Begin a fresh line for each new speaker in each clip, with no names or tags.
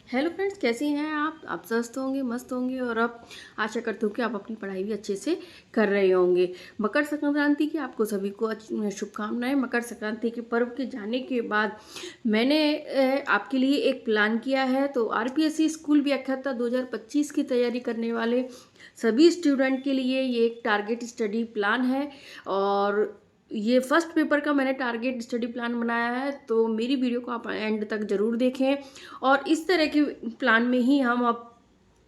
Hello friends, कैसे हैं आप स्वस्थ होंगे, मस्त होंगे और अब आशा करती हूँ कि आप अपनी पढ़ाई भी अच्छे से कर रहे होंगे। मकर संक्रांति की आपको सभी को शुभकामनाएं। मकर संक्रांति के पर्व के जाने के बाद मैंने आपके लिए एक प्लान किया है। तो आरपीएससी स्कूल व्याख्याता 2025 की तैयारी करने वाले सभी स्टूडेंट के लिए ये एक टारगेट स्टडी प्लान है और ये फर्स्ट पेपर का मैंने टारगेट स्टडी प्लान बनाया है। तो मेरी वीडियो को आप एंड तक ज़रूर देखें और इस तरह के प्लान में ही हम अब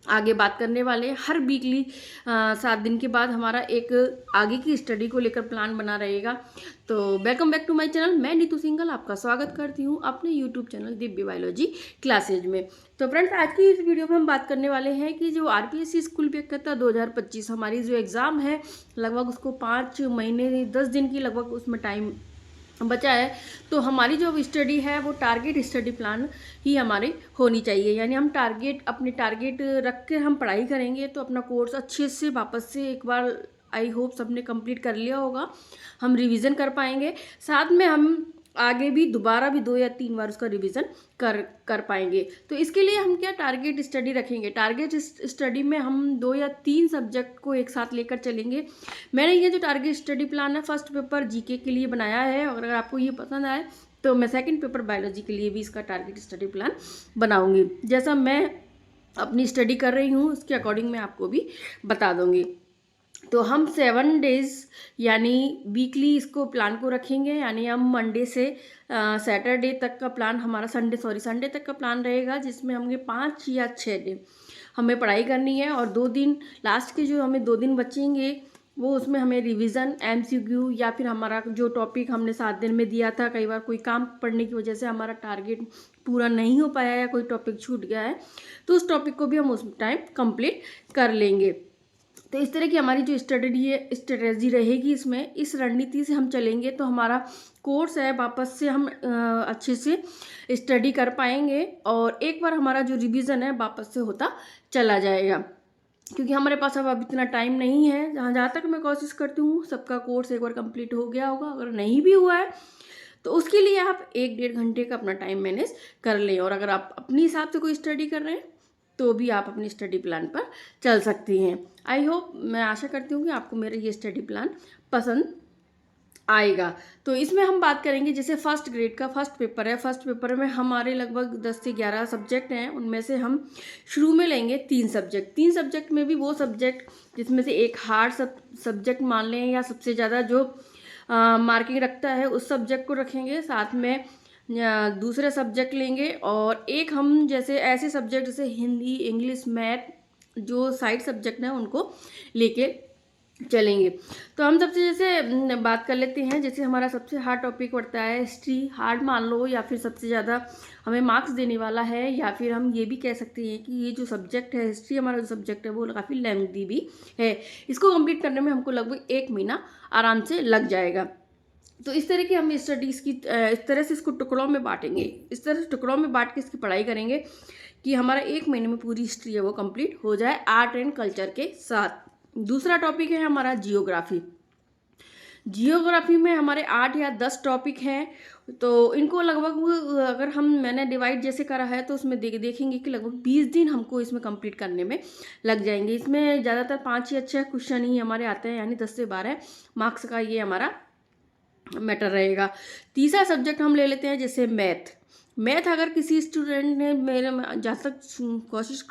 आगे बात करने वाले हैं। हर वीकली 7 दिन के बाद हमारा एक आगे की स्टडी को लेकर प्लान बना रहेगा। तो welcome back to my channel. मैं नीतू सिंघल आपका स्वागत करती हूँ अपने YouTube channel Divya biology classes में। तो फ्रेंड्स, आज की इस वीडियो में हम बात करने वाले हैं कि जो आरपीएससी स्कूल व्याख्याता 2025 हमारी जो एग्ज़ाम है, लगभग उसको 5 महीने 10 दिन की लगभग उसमें टाइम बचा है। तो हमारी जो स्टडी है वो टारगेट स्टडी प्लान ही हमारी होनी चाहिए, यानी हम अपने टारगेट रख के हम पढ़ाई करेंगे तो अपना कोर्स अच्छे से वापस से एक बार आई होप सबने कंप्लीट कर लिया होगा, हम रिवीजन कर पाएंगे। साथ में हम आगे भी दोबारा भी 2 या 3 बार उसका रिवीजन कर पाएंगे। तो इसके लिए हम क्या टारगेट स्टडी रखेंगे। टारगेट स्टडी में हम 2 या 3 सब्जेक्ट को एक साथ लेकर चलेंगे। मैंने ये जो टारगेट स्टडी प्लान है फर्स्ट पेपर जीके के लिए बनाया है और अगर आपको ये पसंद आए तो मैं सेकंड पेपर बायोलॉजी के लिए भी इसका टारगेट स्टडी प्लान बनाऊंगी। जैसा मैं अपनी स्टडी कर रही हूँ उसके अकॉर्डिंग मैं आपको भी बता दूंगी। तो हम 7 डेज यानी वीकली इसको प्लान को रखेंगे, यानी हम मंडे से सैटरडे तक का प्लान हमारा संडे तक का प्लान रहेगा, जिसमें हमें 5 या 6 दिन हमें पढ़ाई करनी है और 2 दिन लास्ट के जो हमें 2 दिन बचेंगे वो उसमें हमें रिवीजन एमसीक्यू या फिर हमारा जो टॉपिक हमने 7 दिन में दिया था, कई बार कोई काम पढ़ने की वजह से हमारा टारगेट पूरा नहीं हो पाया या कोई टॉपिक छूट गया है तो उस टॉपिक को भी हम उस टाइम कंप्लीट कर लेंगे। तो इस तरह की हमारी जो स्ट्रेटजी रहेगी, इसमें इस रणनीति से हम चलेंगे तो हमारा कोर्स है वापस से हम अच्छे से स्टडी कर पाएंगे और एक बार हमारा जो रिवीजन है वापस से होता चला जाएगा, क्योंकि हमारे पास अब इतना टाइम नहीं है। जहाँ तक मैं कोशिश करती हूँ सबका कोर्स एक बार कंप्लीट हो गया होगा, अगर नहीं भी हुआ है तो उसके लिए आप 1-1.5 घंटे का अपना टाइम मैनेज कर लें और अगर आप अपने हिसाब से कोई स्टडी कर रहे हैं तो भी आप अपनी स्टडी प्लान पर चल सकती हैं। आई होप, मैं आशा करती हूँ कि आपको मेरा ये स्टडी प्लान पसंद आएगा। तो इसमें हम बात करेंगे जैसे फर्स्ट ग्रेड का फर्स्ट पेपर है। फर्स्ट पेपर में हमारे लगभग 10 से 11 सब्जेक्ट हैं, उनमें से हम शुरू में लेंगे 3 सब्जेक्ट। 3 सब्जेक्ट में भी वो सब्जेक्ट जिसमें से एक हार्ड सब्जेक्ट मान लें या सबसे ज़्यादा जो मार्किंग रखता है उस सब्जेक्ट को रखेंगे, साथ में दूसरे सब्जेक्ट लेंगे और एक हम जैसे ऐसे सब्जेक्ट जैसे हिंदी, इंग्लिश, मैथ जो साइड सब्जेक्ट हैं उनको लेके चलेंगे। तो हम सबसे जैसे बात कर लेते हैं, जैसे हमारा सबसे हार्ड टॉपिक पड़ता है हिस्ट्री। हार्ड मान लो या फिर सबसे ज़्यादा हमें मार्क्स देने वाला है, या फिर हम ये भी कह सकते हैं कि ये जो सब्जेक्ट है हिस्ट्री, हमारा जो सब्जेक्ट है वो काफ़ी लेंथी भी है। इसको कंप्लीट करने में हमको लगभग 1 महीना आराम से लग जाएगा। तो इस तरह की हम स्टडीज़ की इस तरह से इसको टुकड़ों में बांटेंगे, इस तरह से टुकड़ों में बांट के इसकी पढ़ाई करेंगे कि हमारा 1 महीने में पूरी हिस्ट्री है वो कंप्लीट हो जाए आर्ट एंड कल्चर के साथ। दूसरा टॉपिक है हमारा जियोग्राफी। जियोग्राफी में हमारे 8 या 10 टॉपिक हैं, तो इनको लगभग अगर मैंने डिवाइड जैसे करा है तो उसमें देखेंगे कि लगभग 20 दिन हमको इसमें कंप्लीट करने में लग जाएंगे। इसमें ज़्यादातर 5 या 6 क्वेश्चन ही हमारे आते हैं, यानी 10 से 12 मार्क्स का ये हमारा मैटर रहेगा। तीसरा सब्जेक्ट हम ले लेते हैं जैसे मैथ अगर किसी स्टूडेंट ने, मेरे जहाँ तक कोशिश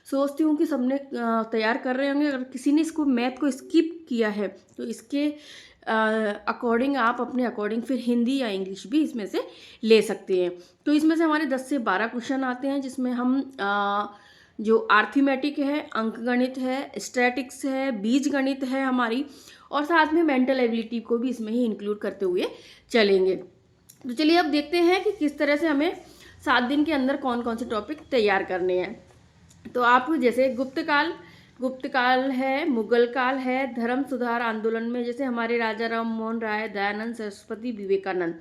सोचती हूँ कि सबने तैयार कर रहे होंगे, अगर किसी ने इसको मैथ को स्किप किया है तो इसके अकॉर्डिंग आप अपने अकॉर्डिंग फिर हिंदी या इंग्लिश भी इसमें से ले सकते हैं। तो इसमें से हमारे 10 से 12 क्वेश्चन आते हैं, जिसमें हम जो आर्थमेटिक है, अंकगणित है, स्टैटिक्स है, बीज गणित है हमारी, और साथ में मेंटल एबिलिटी को भी इसमें ही इंक्लूड करते हुए चलेंगे। तो चलिए अब देखते हैं कि किस तरह से हमें 7 दिन के अंदर कौन कौन से टॉपिक तैयार करने हैं। तो आप जैसे गुप्त काल है, मुगल काल है, धर्म सुधार आंदोलन में जैसे हमारे राजा राम मोहन राय, दयानंद सरस्वती, विवेकानंद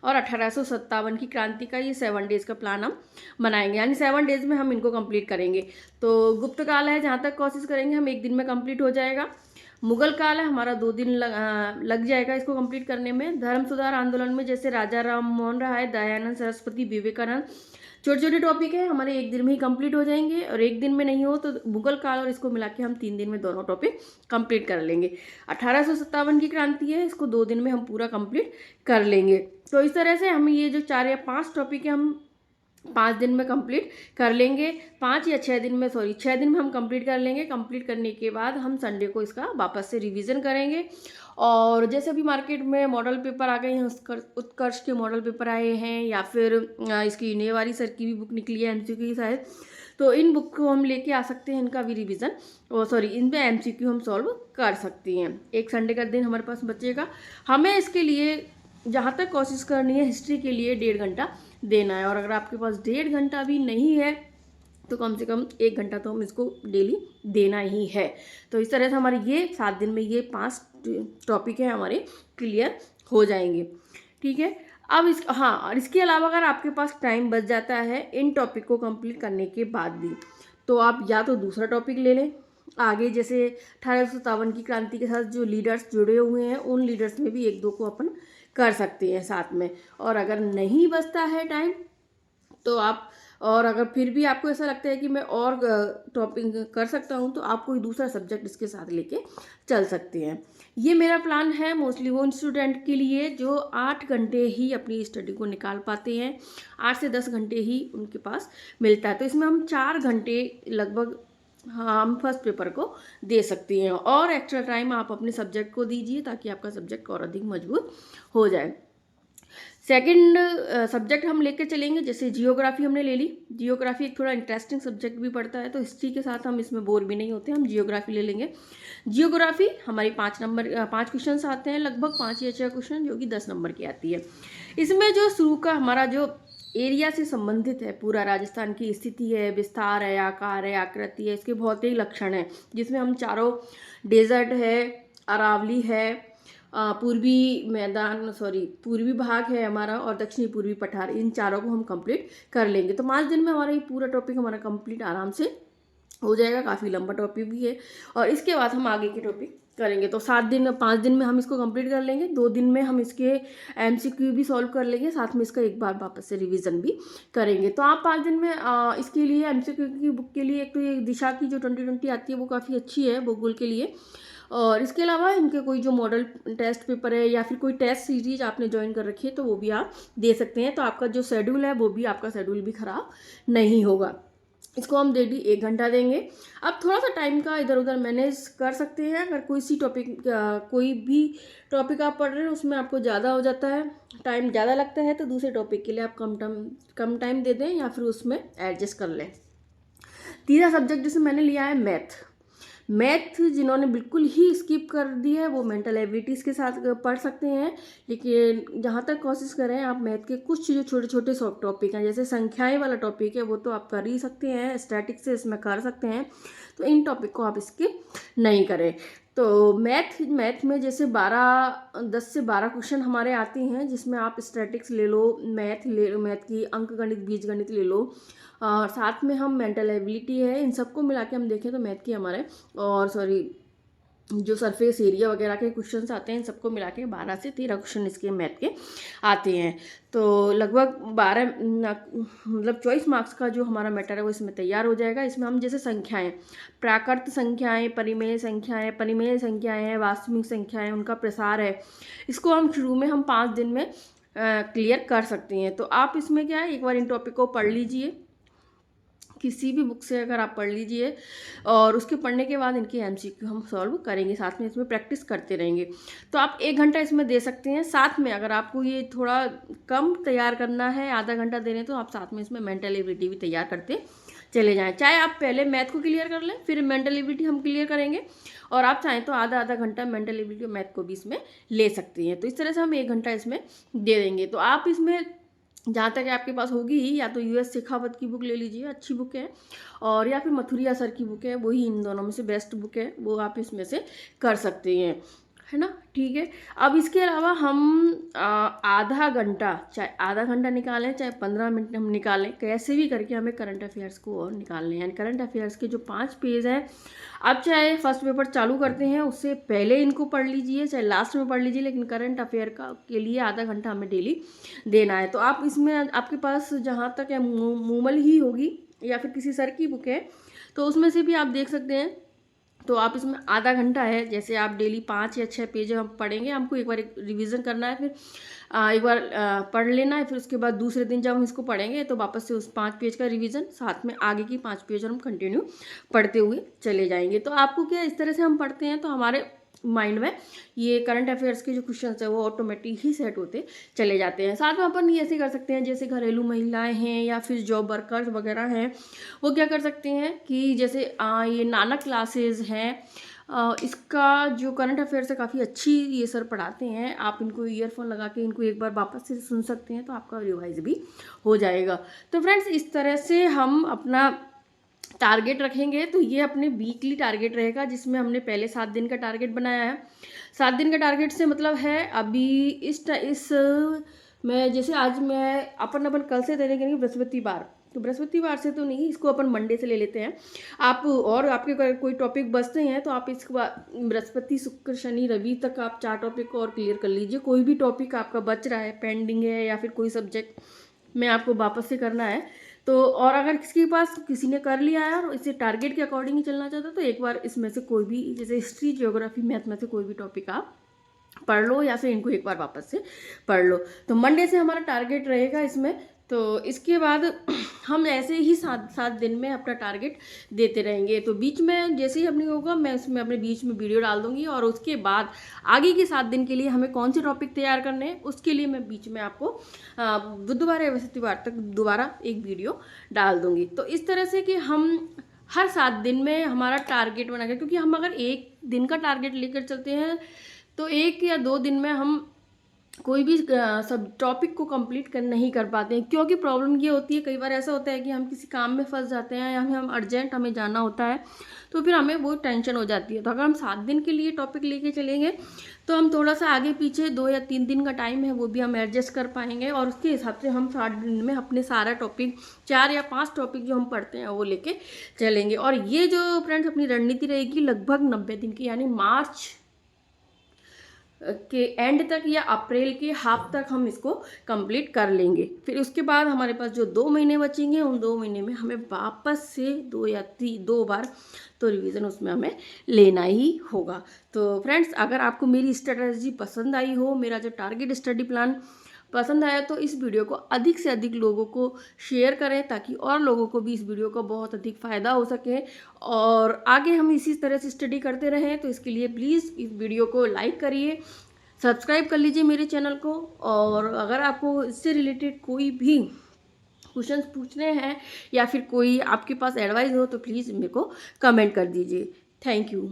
और 1857 की क्रांति का ये 7 डेज़ का प्लान हम बनाएंगे, यानी 7 डेज़ में हम इनको कंप्लीट करेंगे। तो गुप्त काल है, जहाँ तक कोशिश करेंगे हम 1 दिन में कंप्लीट हो जाएगा। मुगल काल है, हमारा 2 दिन लग जाएगा इसको कंप्लीट करने में। धर्म सुधार आंदोलन में जैसे राजा राम मोहन राय, दयानंद सरस्वती, विवेकानंद, छोटे छोटे टॉपिक है हमारे, एक दिन में ही कंप्लीट हो जाएंगे, और एक दिन में नहीं हो तो मुगल काल और इसको मिला के हम 3 दिन में दोनों टॉपिक कंप्लीट कर लेंगे। 1857 की क्रांति है, इसको 2 दिन में हम पूरा कंप्लीट कर लेंगे। तो इस तरह से हम ये जो 4 या 5 टॉपिक है हम 5 दिन में कंप्लीट कर लेंगे, 5 या 6 दिन में, सॉरी 6 दिन में हम कंप्लीट कर लेंगे। कंप्लीट करने के बाद हम संडे को इसका वापस से रिवीजन करेंगे। और जैसे अभी मार्केट में मॉडल पेपर आ गए हैं, उत्कर्ष के मॉडल पेपर आए हैं, या फिर इसकी नेवारी सर की भी बुक निकली है एमसीक्यू की शायद, तो इन बुक को हम लेके आ सकते हैं, इनका भी रिवीजन, और सॉरी इनमें एमसीक्यू हम सॉल्व कर सकती हैं। एक संडे का दिन हमारे पास बचेगा। हमें इसके लिए जहाँ तक कोशिश करनी है हिस्ट्री के लिए 1.5 घंटा देना है, और अगर आपके पास 1.5 घंटा भी नहीं है तो कम से कम 1 घंटा तो हम इसको डेली देना ही है। तो इस तरह से हमारे ये 7 दिन में ये 5 टॉपिक है हमारे क्लियर हो जाएंगे। ठीक है, अब और इसके अलावा अगर आपके पास टाइम बच जाता है इन टॉपिक को कंप्लीट करने के बाद भी, तो आप या तो दूसरा टॉपिक ले लें आगे, जैसे 1857 की क्रांति के साथ जो लीडर्स जुड़े हुए हैं उन लीडर्स में भी 1-2 को अपन कर सकते हैं साथ में। और अगर नहीं बचता है टाइम तो आप, और अगर फिर भी आपको ऐसा लगता है कि मैं और टॉपिक कर सकता हूँ, तो आप कोई दूसरा सब्जेक्ट इसके साथ लेके चल सकते हैं। ये मेरा प्लान है मोस्टली वो स्टूडेंट के लिए जो 8 घंटे ही अपनी स्टडी को निकाल पाते हैं, 8 से 10 घंटे ही उनके पास मिलता है। तो इसमें हम 4 घंटे लगभग हम फर्स्ट पेपर को दे सकते हैं, और एक्स्ट्रा टाइम आप अपने सब्जेक्ट को दीजिए ताकि आपका सब्जेक्ट और अधिक मजबूत हो जाए। सेकंड सब्जेक्ट हम लेके चलेंगे, जैसे जियोग्राफी हमने ले ली। जियोग्राफी एक थोड़ा इंटरेस्टिंग सब्जेक्ट भी पड़ता है, तो हिस्ट्री के साथ हम इसमें बोर भी नहीं होते, हम जियोग्राफी ले लेंगे। जियोग्राफी हमारी 5 क्वेश्चन आते हैं, लगभग 5 या 6 क्वेश्चन, जो कि 10 नंबर की आती है। इसमें जो शुरू का हमारा जो एरिया से संबंधित है, पूरा राजस्थान की स्थिति है, विस्तार है, आकार है, आकृति है, इसके भौतिक लक्षण है, जिसमें हम चारों डेजर्ट है, अरावली है, पूर्वी भाग है हमारा, और दक्षिणी पूर्वी पठार, इन चारों को हम कंप्लीट कर लेंगे। तो 5 दिन में हमारा ये पूरा टॉपिक हमारा कंप्लीट आराम से हो जाएगा। काफ़ी लंबा टॉपिक भी है, और इसके बाद हम आगे के टॉपिक करेंगे। तो 5 दिन में हम इसको कंप्लीट कर लेंगे। 2 दिन में हम इसके एमसीक्यू भी सॉल्व कर लेंगे, साथ में इसका एक बार वापस से रिवीजन भी करेंगे। तो आप 5 दिन में इसके लिए एमसीक्यू की बुक के लिए एक तो ये दिशा की जो 2020 आती है वो काफ़ी अच्छी है भूगोल के लिए, और इसके अलावा इनके कोई जो मॉडल टेस्ट पेपर है या फिर कोई टेस्ट सीरीज आपने ज्वाइन कर रखी है तो वो भी आप दे सकते हैं। तो आपका जो शेड्यूल है वो भी, आपका शेड्यूल भी ख़राब नहीं होगा। इसको हम डेली 1 घंटा देंगे। अब थोड़ा सा टाइम का इधर उधर मैनेज कर सकते हैं, अगर कोई भी टॉपिक आप पढ़ रहे हैं उसमें आपको ज़्यादा हो जाता है, टाइम ज़्यादा लगता है, तो दूसरे टॉपिक के लिए आप कम टाइम दे दें या फिर उसमें एडजस्ट कर लें। तीसरा सब्जेक्ट जिसे मैंने लिया है मैथ जिन्होंने बिल्कुल ही स्किप कर दी है वो मेंटल एबिलिटीज़ के साथ पढ़ सकते हैं, लेकिन जहाँ तक कोशिश करें आप मैथ के कुछ जो छोटे छोटे सॉफ्ट टॉपिक हैं, जैसे संख्याएं वाला टॉपिक है वो तो आप कर ही सकते हैं, स्टैटिक्स से इसमें कर सकते हैं, तो इन टॉपिक को आप स्किप नहीं करें। तो मैथ में जैसे 10 से 12 क्वेश्चन हमारे आते हैं, जिसमें आप स्टैटिक्स ले लो, मैथ की अंकगणित बीजगणित ले लो, और साथ में हम मेंटल एबिलिटी है, इन सबको मिला के हम देखें तो मैथ की हमारे जो सरफेस एरिया वगैरह के क्वेश्चंस आते हैं, इन सबको मिला के 12 से 13 क्वेश्चन इसके मैथ के आते हैं। तो लगभग 12 मतलब 24 मार्क्स का जो हमारा मैटर है वो इसमें तैयार हो जाएगा। इसमें हम जैसे संख्याएं, प्राकृत संख्याएं, परिमेय संख्याएं हैं, वास्तविक संख्याएं, उनका प्रसार है, इसको हम शुरू में हम 5 दिन में क्लियर कर सकते हैं। तो आप इसमें क्या है, एक बार इन टॉपिक को पढ़ लीजिए, किसी भी बुक से अगर आप पढ़ लीजिए, और उसके पढ़ने के बाद इनके एमसीक्यू हम सॉल्व करेंगे, साथ में इसमें प्रैक्टिस करते रहेंगे। तो आप 1 घंटा इसमें दे सकते हैं। साथ में अगर आपको ये थोड़ा कम तैयार करना है, आधा घंटा देने, तो आप साथ में इसमें मेंटल एबिलिटी भी तैयार करते चले जाएँ। चाहे आप पहले मैथ को क्लियर कर लें, फिर मेंटल एबिलिटी हम क्लियर करेंगे, और आप चाहें तो आधा घंटा मेंटल एबिलिटी और मैथ को भी इसमें ले सकती हैं। तो इस तरह से हम 1 घंटा इसमें दे देंगे। तो आप इसमें जहाँ तक आपके पास होगी ही, या तो यूएस शेखावत की बुक ले लीजिए, अच्छी बुक है, और या फिर मथुरिया सर की बुक है, वही इन दोनों में से बेस्ट बुक है, वो आप इसमें से कर सकते हैं। है ना, ठीक है। अब इसके अलावा हम आधा घंटा, चाहे आधा घंटा निकालें चाहे 15 मिनट हम निकालें, कैसे भी करके हमें करंट अफेयर्स को और निकालने हैं। करंट अफेयर्स के जो 5 पेज हैं, आप चाहे फर्स्ट पेपर चालू करते हैं उससे पहले इनको पढ़ लीजिए, चाहे लास्ट में पढ़ लीजिए, लेकिन करंट अफेयर का के लिए आधा घंटा हमें डेली देना है। तो आप इसमें आपके पास जहाँ तक है मूमल ही होगी या फिर किसी सर की बुक है, तो उसमें से भी आप देख सकते हैं। तो आप इसमें आधा घंटा है, जैसे आप डेली 5 या 6 पेज हम पढ़ेंगे, हमको एक बार रिवीजन करना है, फिर एक बार पढ़ लेना है, फिर उसके बाद दूसरे दिन जब हम इसको पढ़ेंगे तो वापस से उस 5 पेज का रिवीजन, साथ में आगे की 5 पेज और हम कंटिन्यू पढ़ते हुए चले जाएंगे। तो आपको क्या, इस तरह से हम पढ़ते हैं तो हमारे माइंड में ये करंट अफेयर्स के जो क्वेश्चन है वो ऑटोमेटिक ही सेट होते चले जाते हैं। साथ में अपन ये ऐसे कर सकते हैं, जैसे घरेलू महिलाएं हैं या फिर जॉब वर्कर्स वगैरह हैं, वो क्या कर सकते हैं कि जैसे ये नानक क्लासेस हैं, इसका जो करंट अफेयर्स है काफ़ी अच्छी ये सर पढ़ाते हैं। आप इनको ईयरफोन लगा के इनको एक बार वापस से सुन सकते हैं, तो आपका रिवाइज भी हो जाएगा। तो फ्रेंड्स, इस तरह से हम अपना टारगेट रखेंगे। तो ये अपने वीकली टारगेट रहेगा, जिसमें हमने पहले 7 दिन का टारगेट बनाया है। 7 दिन का टारगेट से मतलब है अभी इस मैं जैसे आज मैं अपन कल से तैयारी करेंगे बृहस्पतिवार, तो बृहस्पतिवार से तो नहीं, इसको अपन मंडे से ले लेते हैं। आप और आपके कोई टॉपिक बचते हैं तो आप इसके बाद बृहस्पति शुक्र शनि रवि तक आप 4 टॉपिक को और क्लियर कर लीजिए। कोई भी टॉपिक आपका बच रहा है, पेंडिंग है, या फिर कोई सब्जेक्ट में आपको वापस से करना है, तो और अगर किसी ने कर लिया है और इसे टारगेट के अकॉर्डिंग ही चलना चाहता है, तो एक बार इसमें से कोई भी, जैसे हिस्ट्री, ज्योग्राफी, मैथ में से कोई भी टॉपिक आप पढ़ लो या फिर इनको एक बार वापस से पढ़ लो। तो मंडे से हमारा टारगेट रहेगा इसमें। तो इसके बाद हम ऐसे ही 7 दिन में अपना टारगेट देते रहेंगे। तो बीच में जैसे ही अपनी होगा, मैं इसमें अपने बीच में वीडियो डाल दूंगी, और उसके बाद आगे के 7 दिन के लिए हमें कौन से टॉपिक तैयार करने हैं उसके लिए मैं बीच में आपको बुधवार या बृहस्पतिवार तक दोबारा एक वीडियो डाल दूंगी। तो इस तरह से कि हम हर 7 दिन में हमारा टारगेट बना के, क्योंकि हम अगर एक दिन का टारगेट लेकर चलते हैं तो 1 या 2 दिन में हम कोई भी सब टॉपिक को कंप्लीट नहीं कर पाते हैं। क्योंकि प्रॉब्लम ये होती है, कई बार ऐसा होता है कि हम किसी काम में फंस जाते हैं या हम अर्जेंट हमें जाना होता है, तो फिर हमें वो टेंशन हो जाती है। तो अगर हम 7 दिन के लिए टॉपिक लेके चलेंगे तो हम थोड़ा सा आगे पीछे 2 या 3 दिन का टाइम है वो भी हम एडजस्ट कर पाएंगे, और उसके हिसाब से हम 7 दिन में अपने सारा टॉपिक, 4 या 5 टॉपिक जो हम पढ़ते हैं वो लेके चलेंगे। और ये जो फ्रेंड्स अपनी रणनीति रहेगी लगभग 90 दिन की, यानी मार्च के एंड तक या अप्रैल के हाफ तक हम इसको कंप्लीट कर लेंगे। फिर उसके बाद हमारे पास जो 2 महीने बचेंगे, उन 2 महीने में हमें वापस से 2 बार तो रिवीजन उसमें हमें लेना ही होगा। तो फ्रेंड्स, अगर आपको मेरी स्ट्रेटजी पसंद आई हो, मेरा जो टारगेट स्टडी प्लान पसंद आया, तो इस वीडियो को अधिक से अधिक लोगों को शेयर करें, ताकि और लोगों को भी इस वीडियो का बहुत अधिक फ़ायदा हो सके और आगे हम इसी तरह से स्टडी करते रहें। तो इसके लिए प्लीज़ इस वीडियो को लाइक करिए, सब्सक्राइब कर लीजिए मेरे चैनल को, और अगर आपको इससे रिलेटेड कोई भी क्वेश्चंस पूछने हैं या फिर कोई आपके पास एडवाइस हो तो प्लीज़ मेरे को कमेंट कर दीजिए। Thank you.